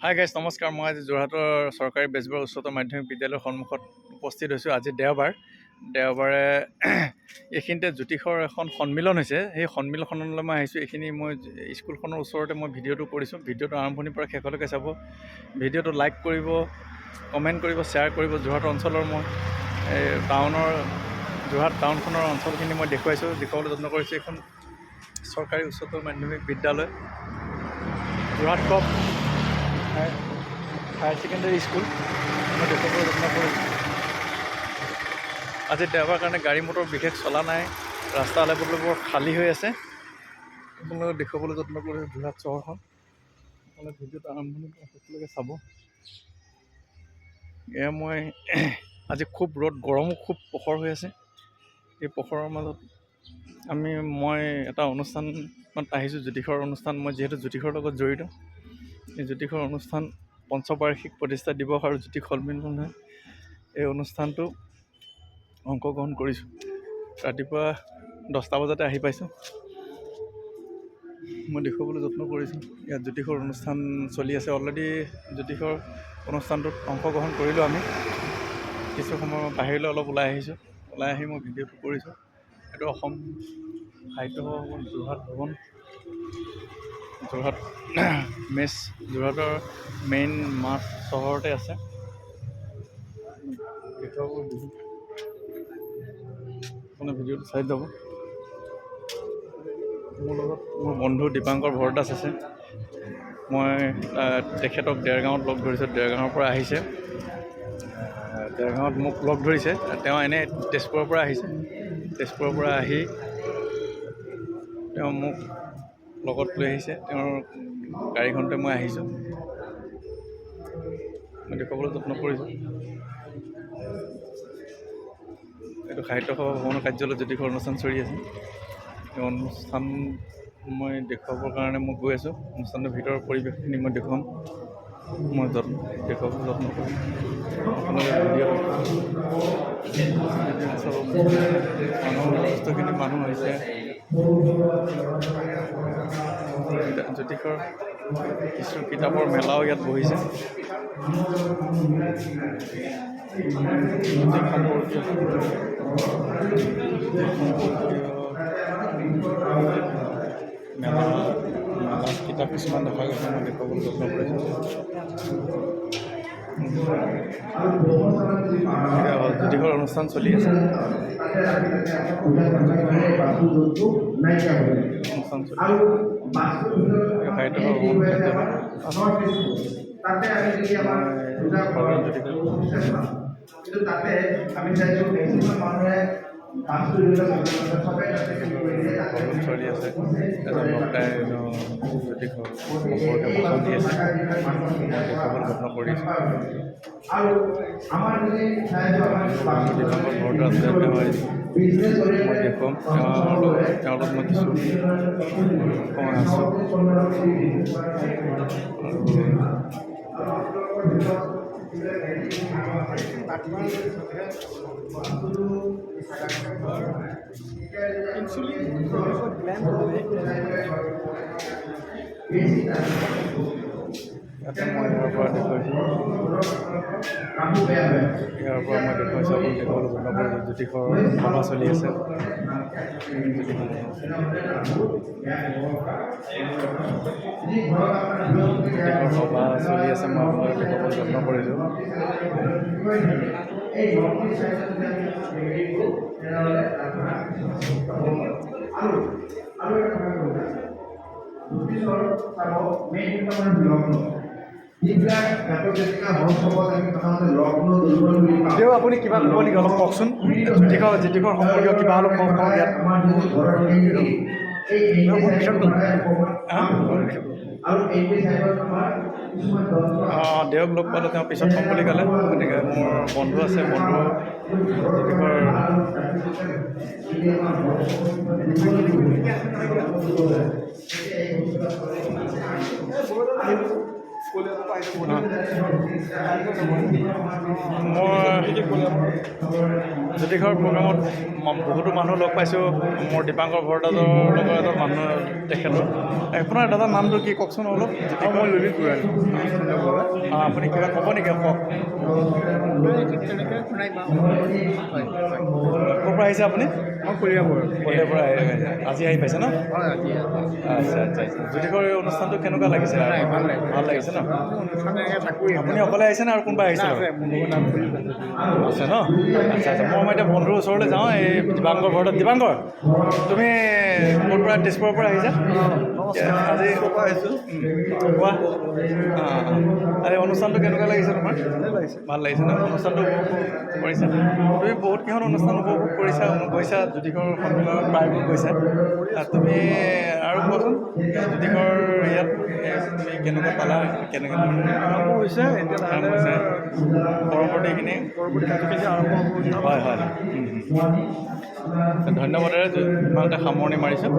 Hi guys নমস্কাৰ। মই আজি যোৰহাটৰ চৰকাৰী বেজবৰুৱা উচ্চতৰ মাধ্যমিক বিদ্যালয়ৰ সন্মুখত উপস্থিত হৈছোঁ। আজি দেওবাৰে এইখিনিতে জ্যোতিষৰ এখন সন্মিলন হৈছে। সেই সন্মিলনখনলৈ মই আহিছোঁ। এইখিনি মই স্কুলখনৰ ওচৰতে মই ভিডিঅ'টো কৰিছোঁ। ভিডিঅ'টো আৰম্ভণিৰ পৰা শেষলৈকে চাব। ভিডিঅ'টো লাইক কৰিব, কমেণ্ট কৰিব, শ্বেয়াৰ কৰিব। যোৰহাট অঞ্চলৰ মই যোৰহাট টাউনখনৰ অঞ্চলখিনি মই দেখুৱাবলৈ যত্ন কৰিছোঁ। এইখন চৰকাৰী উচ্চতৰ মাধ্যমিক বিদ্যালয় Jorhat top higher secondary school মই দেখুৱাবলৈ যত্ন কৰিছোঁ। আজি দেওবাৰ কাৰণে গাড়ী মটৰ বিশেষ চলা নাই, ৰাস্তা আলে পদূলি বৰ খালী হৈ আছে। আপোনালোকক দেখুৱাবলৈ যত্ন কৰিছোঁ যোৰহাট চহৰখন। আপোনালোকে ভিডিঅ'টো আৰম্ভণিৰ পৰা শেষলৈকে চাব। এয়া মই আজি খুব ৰ'দ, গৰমো খুব প্ৰখৰ হৈ আছে। এই প্ৰখৰৰ মাজত মই এটা অনুষ্ঠানত আহিছোঁ, জ্যোতিষৰ অনুষ্ঠান। মই যিহেতু জ্যোতিষৰ লগত জড়িত, এই জ্যোতিষৰ অনুষ্ঠান পঞ্চবাৰ্ষিক প্ৰতিষ্ঠা দিৱস আৰু জ্যোতিষ সন্মিলন এই অনুষ্ঠানটো অংশগ্ৰহণ কৰিছোঁ। ৰাতিপুৱা 10টা বজাতে আহি পাইছোঁ। মই দেখুৱাবলৈ যত্ন কৰিছোঁ। ইয়াত জ্যোতিষৰ অনুষ্ঠান চলি আছে। অলৰেডি জ্যোতিষৰ অনুষ্ঠানটোত অংশগ্ৰহণ কৰিলোঁ আমি। কিছু সময় বাহিৰলৈ অলপ ওলাই আহিছোঁ। ওলাই আহি মই ভিডিঅ'টো কৰিছোঁ। এইটো অসম সাহিত্য ভৱন, যোৰহাট ভৱন, যোৰহাট যোৰহাটৰ মেইন মাছ চহৰতে আছে। আপুনি ভিডিঅ'টো চাই যাব। মোৰ লগত মোৰ বন্ধু দীপাংকৰ ভৰদাস আছে। মই তেখেতক দেৰগাঁৱত লগ ধৰিছোঁ। দেৰগাঁৱৰ পৰা আহিছে। দেৰগাঁৱত মোক লগ ধৰিছে। তেওঁ এনেই তেজপুৰৰ পৰা আহিছে। তেজপুৰৰ পৰা আহি তেওঁ মোক লগত লৈ আহিছে। তেওঁৰ গাড়ীখনতে মই আহিছোঁ। মই দেখুৱাবলৈ যত্ন কৰিছোঁ। এইটো সাহিত্য সভা ভৱনৰ কাৰ্যালয়ত জ্যোতিষৰ অনুষ্ঠান চলি আছে। এই অনুষ্ঠান মই দেখুৱাবৰ কাৰণে মই গৈ আছোঁ। অনুষ্ঠানটোৰ ভিতৰৰ পৰিৱেশখিনি মই দেখুৱাবলৈ যত্ন কৰিম। আপোনালোকে যথেষ্টখিনি মানুহ হৈছে। জ্যোতিষৰ কিছু কিতাপৰ মেলাও ইয়াত বহিছে। মেলা কিতাপ কিছুমান দেখা গৈছে। মই দেখুৱাবলৈ যত্ন কৰিছোঁ। জ্যোতিষৰ অনুষ্ঠান চলি আছে। চলি আছে। এজন বক্তাই জ্যোতিষৰ সম্পৰ্কে ভাষণ দি আছে। মই দেখুৱাবলৈ যত্ন কৰিছোঁ। দীপাংকৰ ভৰদাস আছে। মই দেখুৱাম। তেওঁৰ লগত মই কিছু সময় আছোঁ। ইয়াতে মই ইয়াৰ পৰা দেখুৱাইছোঁ। আপুনি দেখুৱাবলৈ যত্ন কৰিছোঁ। জ্যোতিষৰ সভা চলি আছে। জ্যোতিষৰ সভা চলি আছে। মই আপোনালোকক দেখুৱাবলৈ যত্ন কৰিছোঁ। তেওঁ আপুনি কিবা ক'ব নেকি? অলপ কওকচোন। জ্যোতিষৰ সম্পৰ্কীয় কিবা অলপ কওক ইয়াত। দেওক লগ পালোঁ। তেওঁ পিছত ক'ম বুলি ক'লে। গতিকে মোৰ বন্ধু আছে। বন্ধু জ্যোতিষৰ মই জ্যোতিষৰ প্ৰগ্ৰামত বহুতো মানুহ লগ পাইছোঁ। মোৰ দীপাংকৰ ভৰদ্বাজৰ লগৰ এজন মানুহ তেখেতৰ। আপোনাৰ দাদাৰ নামটো কি কওকচোন অলপ। মই ললিত বৰা। আপুনি কিবা ক'ব নেকি? কওক। তেনেকৈ শুনাই পাওঁ। হয় হয়। ক'ৰ পৰা আহিছে আপুনি? মই কলিয়াবৰ। কলিয়াৰ পৰা আজি আহি পাইছে ন? হয় আজি আচ্ছা আচ্ছা আচ্ছা। জ্যোতিষৰ এই অনুষ্ঠানটো কেনেকুৱা লাগিছে? নাই ভাল লাগে। ভাল লাগিছে ন? অনুষ্ঠান এনেকৈ থাকোঁৱেই। আপুনি অকলে আহিছে নে আৰু কোনোবা আহিছে? আছে মোৰ লগত নাম পুলিচ আছে ন? আচ্ছা আচ্ছা। মই এতিয়া বন্ধুৰ ওচৰলৈ যাওঁ। এই দীপাংকৰ ভৰদ্বাজ। দীপাংকৰ, তুমি ক'ৰ পৰা? তেজপুৰৰ পৰা আহিছা? আজি পৰা আহিছোঁ। কোৱা। আজি অনুষ্ঠানটো কেনেকুৱা লাগিছে তোমাৰ? ভালেই লাগিছে। ভাল লাগিছে ন? অনুষ্ঠানটো উপভোগ কৰিছা? তুমি বহুতকেইখন অনুষ্ঠান উপভোগ কৰিছা, গৈছা জ্যোতিষৰ সন্মিলনত প্ৰায়বোৰ গৈছা। তুমি আৰু কোৱাচোন জ্যোতিষৰ ইয়াত তুমি কেনেকুৱা পালা? কেনেকৈ আৰম্ভ হৈছে এতিয়া কাম লাহে হৈছে লাহে পৰৱৰ্তীখিনি? পৰৱৰ্তী কাৰ্যসূচী আৰম্ভ হ'ব এতিয়া। হয় হয়। ধন্যবাদেৰে ইমানতে সামৰণি মাৰিছোঁ।